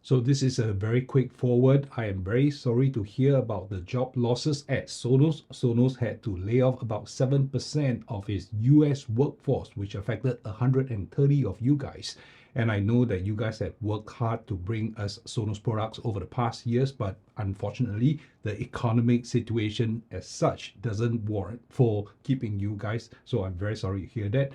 So this is a very quick forward. I am very sorry to hear about the job losses at Sonos. Sonos had to lay off about 7% of its US workforce, which affected 130 of you guys. And I know that you guys have worked hard to bring us Sonos products over the past years, but unfortunately, the economic situation as such doesn't warrant for keeping you guys. So I'm very sorry to hear that.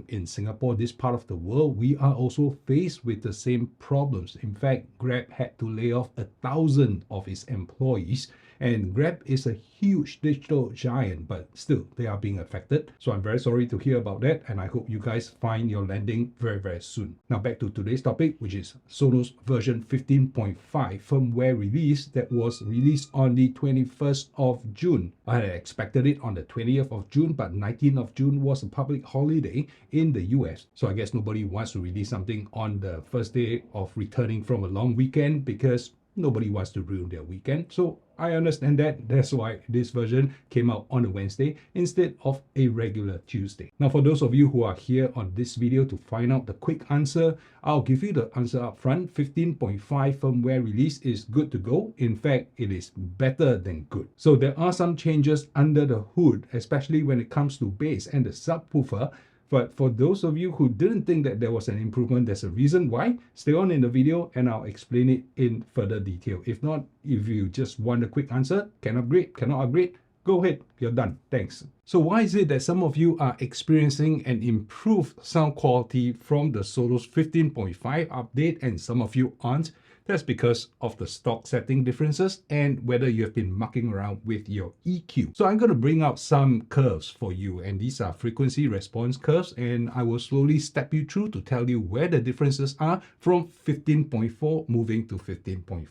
In Singapore, this part of the world, we are also faced with the same problems. In fact, Grab had to lay off 1,000 of its employees. And Grab is a huge digital giant, but still they are being affected. So I'm very sorry to hear about that, and I hope you guys find your landing very, very soon. Now back to today's topic, which is Sonos version 15.5 firmware release that was released on the 21st of June. I had expected it on the 20th of June, but 19th of June was a public holiday in the US. So I guess nobody wants to release something on the first day of returning from a long weekend because nobody wants to ruin their weekend. So I understand that. That's why this version came out on a Wednesday instead of a regular Tuesday. Now, for those of you who are here on this video to find out the quick answer, I'll give you the answer up front. 15.5 firmware release is good to go. In fact, it is better than good. So there are some changes under the hood, especially when it comes to bass and the subwoofer. But for those of you who didn't think that there was an improvement, there's a reason why. Stay on in the video and I'll explain it in further detail. If not, if you just want a quick answer, can upgrade, cannot upgrade, go ahead, you're done. Thanks. So why is it that some of you are experiencing an improved sound quality from the Sonos 15.5 update and some of you aren't? That's because of the stock setting differences and whether you have been mucking around with your EQ. So I'm going to bring up some curves for you, and these are frequency response curves, and I will slowly step you through to tell you where the differences are from 15.4 moving to 15.5.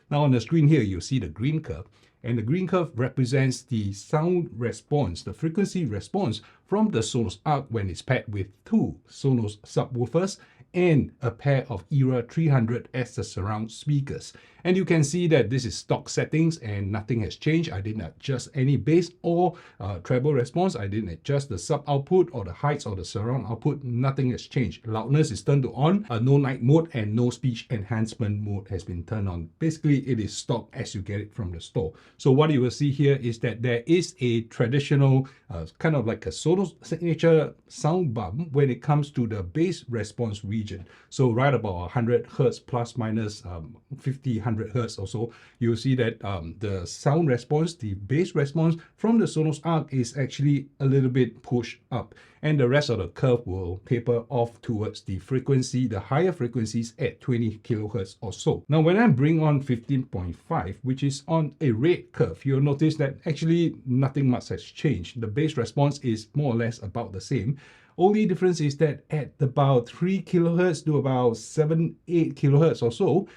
Now on the screen here, you'll see the green curve, and the green curve represents the sound response, the frequency response from the Sonos Arc when it's paired with two Sonos subwoofers and a pair of Era 300 as the surround speakers. And you can see that this is stock settings and nothing has changed. I didn't adjust any bass or treble response. I didn't adjust the sub output or the heights or the surround output. Nothing has changed. Loudness is turned to on. No night mode and no speech enhancement mode has been turned on. Basically, it is stock as you get it from the store. So what you will see here is that there is a traditional kind of like a Sonos signature sound bump when it comes to the bass response region. So right about 100 Hertz plus minus 50, 100 Hertz or so, you'll see that the sound response, the bass response from the Sonos Arc is actually a little bit pushed up. And the rest of the curve will taper off towards the frequency, the higher frequencies at 20 kilohertz or so. Now, when I bring on 15.5, which is on a red curve, you'll notice that actually nothing much has changed. The bass response is more or less about the same. Only difference is that at about 3 kilohertz to about 7, 8 kilohertz or so,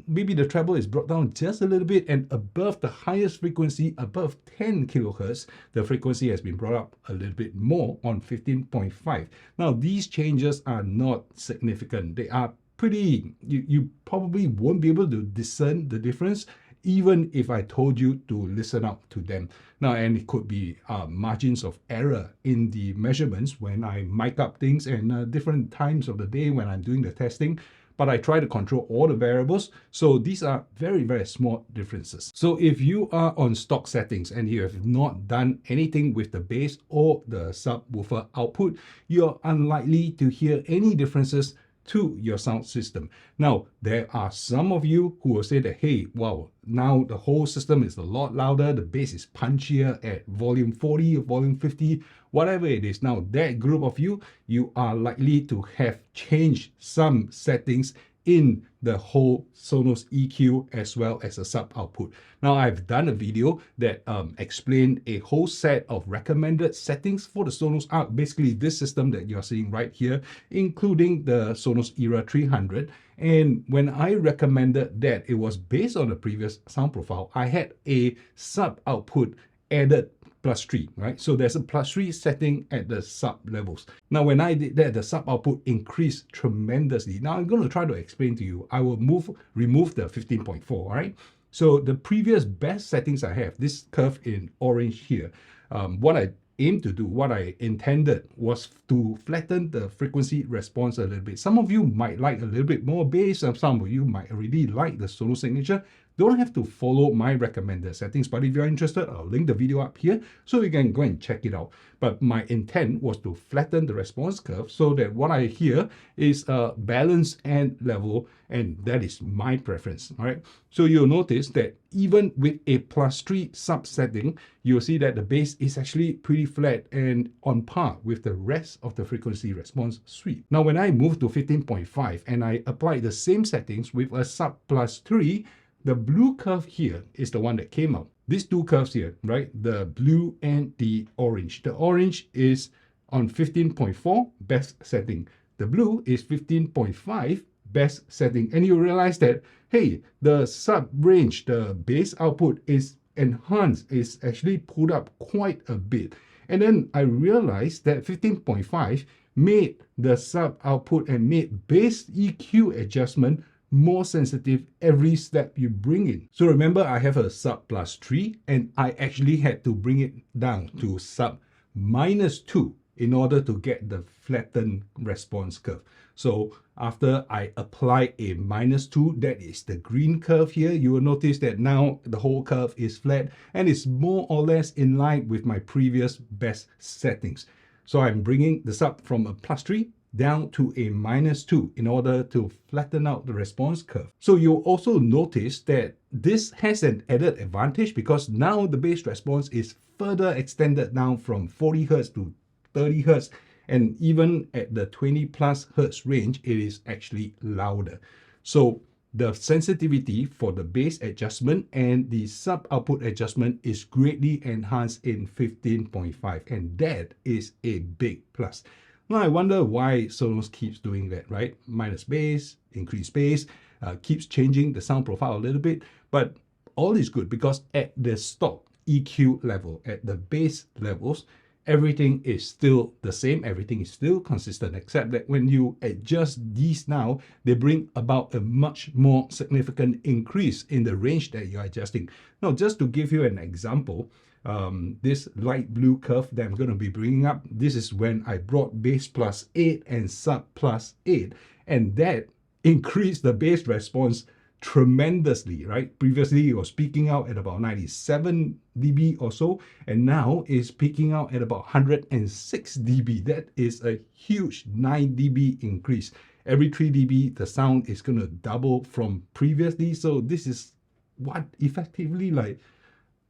maybe the treble is brought down just a little bit, and above the highest frequency, above 10 kilohertz, the frequency has been brought up a little bit more on 15.5. Now, these changes are not significant. They are pretty, you probably won't be able to discern the difference even if I told you to listen up to them. Now, and it could be margins of error in the measurements when I mic up things and different times of the day when I'm doing the testing, but I try to control all the variables. So these are very, very small differences. So if you are on stock settings and you have not done anything with the bass or the subwoofer output, you're unlikely to hear any differences to your sound system. Now, there are some of you who will say that, hey, wow, now the whole system is a lot louder, the bass is punchier at volume 40 or volume 50, whatever it is. Now, that group of you, you are likely to have changed some settings in the whole Sonos EQ as well as a sub output. Now, I've done a video that explained a whole set of recommended settings for the Sonos Arc, basically this system that you're seeing right here, including the Sonos Era 300. And when I recommended that, it was based on the previous sound profile. I had a sub output added +3, right? So there's a +3 setting at the sub levels. Now, when I did that, the sub output increased tremendously. Now, I'm going to try to explain to you. I will remove the 15.4, all right? So the previous best settings I have, this curve in orange here, what I aimed to do, what I intended was to flatten the frequency response a little bit. Some of you might like a little bit more bass, and some of you might really like the Sonos signature. Don't have to follow my recommended settings, but if you're interested, I'll link the video up here so you can go and check it out. But my intent was to flatten the response curve so that what I hear is a balanced and level, and that is my preference. All right. So you'll notice that even with a +3 sub setting, you'll see that the bass is actually pretty flat and on par with the rest of the frequency response suite. Now, when I move to 15.5 and I apply the same settings with a sub +3, the blue curve here is the one that came out. These two curves here, right? The blue and the orange. The orange is on 15.4 best setting. The blue is 15.5 best setting. And you realize that, hey, the sub range, the bass output is enhanced, is actually pulled up quite a bit. And then I realized that 15.5 made the sub output and made bass EQ adjustment more sensitive every step you bring in. So remember, I have a sub +3 and I actually had to bring it down to sub -2 in order to get the flattened response curve. So after I apply a -2, that is the green curve here, you will notice that now the whole curve is flat and it's more or less in line with my previous best settings. So I'm bringing the sub from a +3 down to a -2 in order to flatten out the response curve. So you'll also notice that this has an added advantage because now the bass response is further extended down from 40 Hz to 30 Hz, and even at the 20+ Hz range, it is actually louder. So the sensitivity for the bass adjustment and the sub output adjustment is greatly enhanced in 15.5, and that is a big plus. Now, I wonder why Sonos keeps doing that, right? Minus bass, increase bass, keeps changing the sound profile a little bit, but all is good because at the stock EQ level, at the bass levels, everything is still the same, everything is still consistent, except that when you adjust these now, they bring about a much more significant increase in the range that you're adjusting. Now, just to give you an example, this light blue curve that I'm going to be bringing up, this is when I brought bass +8 and sub +8, and that increased the bass response tremendously, right? Previously, it was peaking out at about 97 dB or so, and now it's peaking out at about 106 dB. That is a huge 9 dB increase. Every 3 dB, the sound is going to double from previously. So this is what effectively like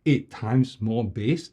8 times more bass.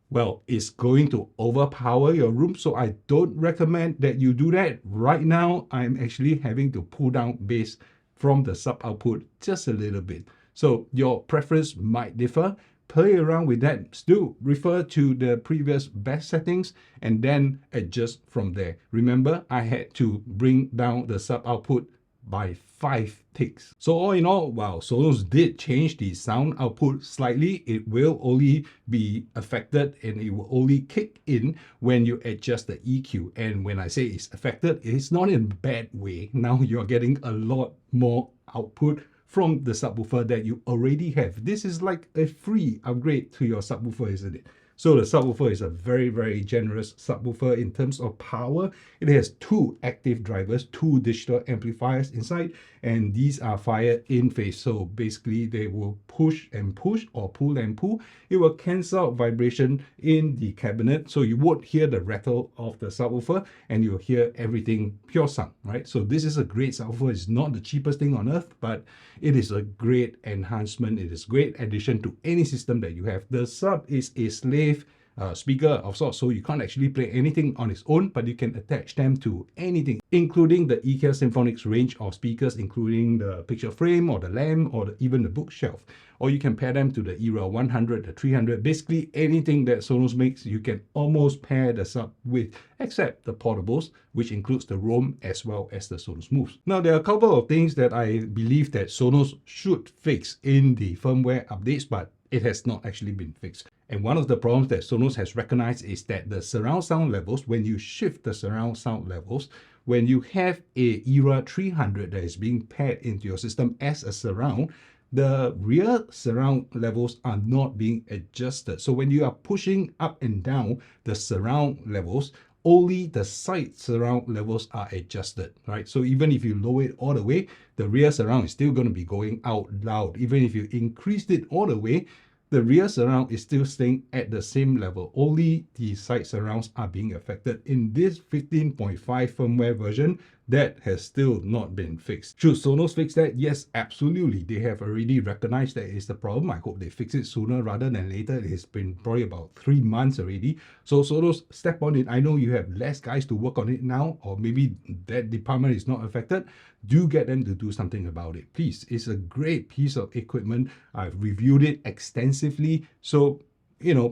Well, it's going to overpower your room, so I don't recommend that you do that. Right now, I'm actually having to pull down bass from the sub output just a little bit. So your preference might differ. Play around with that. Still refer to the previous best settings and then adjust from there. Remember, I had to bring down the sub output by 5 ticks. So all in all, while Sonos did change the sound output slightly, it will only be affected and it will only kick in when you adjust the EQ. And when I say it's affected, it's not in a bad way. Now you're getting a lot more output from the subwoofer that you already have. This is like a free upgrade to your subwoofer, isn't it? So the subwoofer is a very, very generous subwoofer in terms of power. It has 2 active drivers, 2 digital amplifiers inside, and these are fired in phase. So basically they will push and push or pull and pull. It will cancel out vibration in the cabinet. So you won't hear the rattle of the subwoofer and you'll hear everything pure sound, right? So this is a great subwoofer. It's not the cheapest thing on earth, but it is a great enhancement. It is a great addition to any system that you have. The sub is a slave speaker of sorts, so you can't actually play anything on its own, but you can attach them to anything, including the IKEA Symphonics range of speakers, including the picture frame or the lamp or even the bookshelf. Or you can pair them to the Era 100, the 300, basically anything that Sonos makes, you can almost pair the sub with, except the portables, which includes the Roam as well as the Sonos Moves. Now, there are a couple of things that I believe that Sonos should fix in the firmware updates, but it has not actually been fixed. And one of the problems that Sonos has recognized is that the surround sound levels, when you shift the surround sound levels, when you have a Era 300 that is being paired into your system as a surround, the rear surround levels are not being adjusted. So when you are pushing up and down the surround levels, only the side surround levels are adjusted, right? So even if you lower it all the way, the rear surround is still going to be going out loud. Even if you increased it all the way, the rear surround is still staying at the same level. Only the side surrounds are being affected. In this 15.5 firmware version, that has still not been fixed. Should Sonos fix that? Yes, absolutely. They have already recognized that it's the problem. I hope they fix it sooner rather than later. It's been probably about 3 months already. So Sonos, step on it. I know you have less guys to work on it now, or maybe that department is not affected. Do get them to do something about it. Please, it's a great piece of equipment. I've reviewed it extensively. So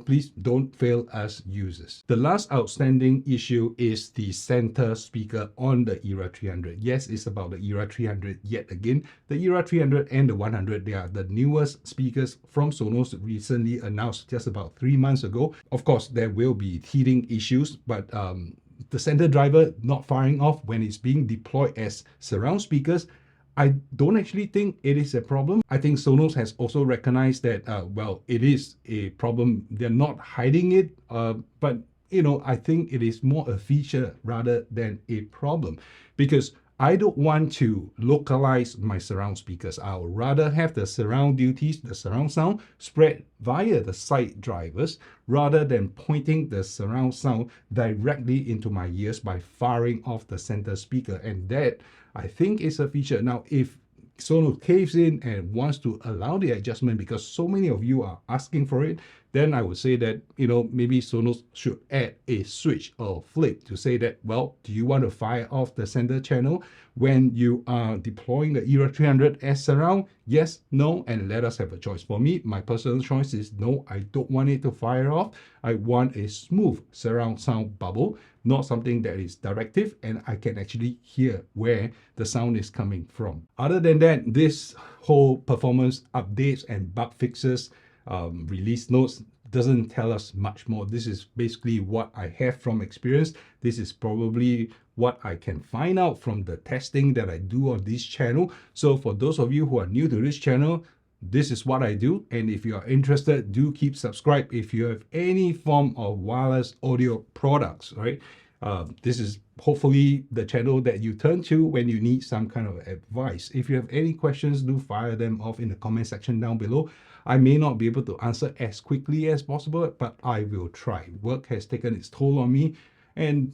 please don't fail as users. The last outstanding issue is the center speaker on the Era 300. Yes, it's about the Era 300 yet again. The Era 300 and the 100, they are the newest speakers from Sonos, recently announced just about 3 months ago. Of course, there will be teething issues, but the center driver not firing off when it's being deployed as surround speakers, I don't actually think it is a problem. I think Sonos has also recognized that, it is a problem. They're not hiding it, but I think it is more a feature rather than a problem, because I don't want to localize my surround speakers. I'll rather have the surround duties, the surround sound spread via the side drivers rather than pointing the surround sound directly into my ears by firing off the center speaker. And that, I think, is a feature. Now, if Sonos caves in and wants to allow the adjustment because so many of you are asking for it, then I would say that, maybe Sonos should add a switch or flip to say that, well, do you want to fire off the center channel when you are deploying the Era 300 as surround? Yes, no, and let us have a choice. For me, my personal choice is no, I don't want it to fire off. I want a smooth surround sound bubble, not something that is directive and I can actually hear where the sound is coming from. Other than that, this whole performance updates and bug fixes release notes doesn't tell us much more. This is basically what I have from experience. This is probably what I can find out from the testing that I do on this channel. So for those of you who are new to this channel, this is what I do. And if you are interested, do keep subscribed. If you have any form of wireless audio products, right? This is hopefully the channel that you turn to when you need some kind of advice. If you have any questions, do fire them off in the comment section down below. I may not be able to answer as quickly as possible, but I will try. Work has taken its toll on me, and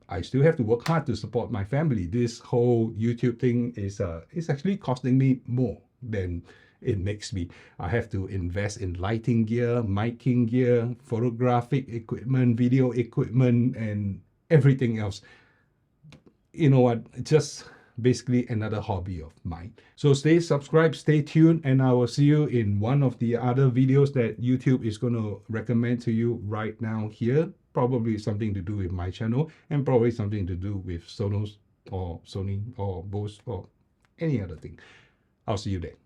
I still have to work hard to support my family. This whole YouTube thing is actually costing me more than it makes me. I have to invest in lighting gear, miking gear, photographic equipment, video equipment, and everything else. You know what? Just basically another hobby of mine. So stay subscribed, stay tuned, and I will see you in one of the other videos that YouTube is going to recommend to you right now here. Probably something to do with my channel and probably something to do with Sonos or Sony or Bose or any other thing. I'll see you there.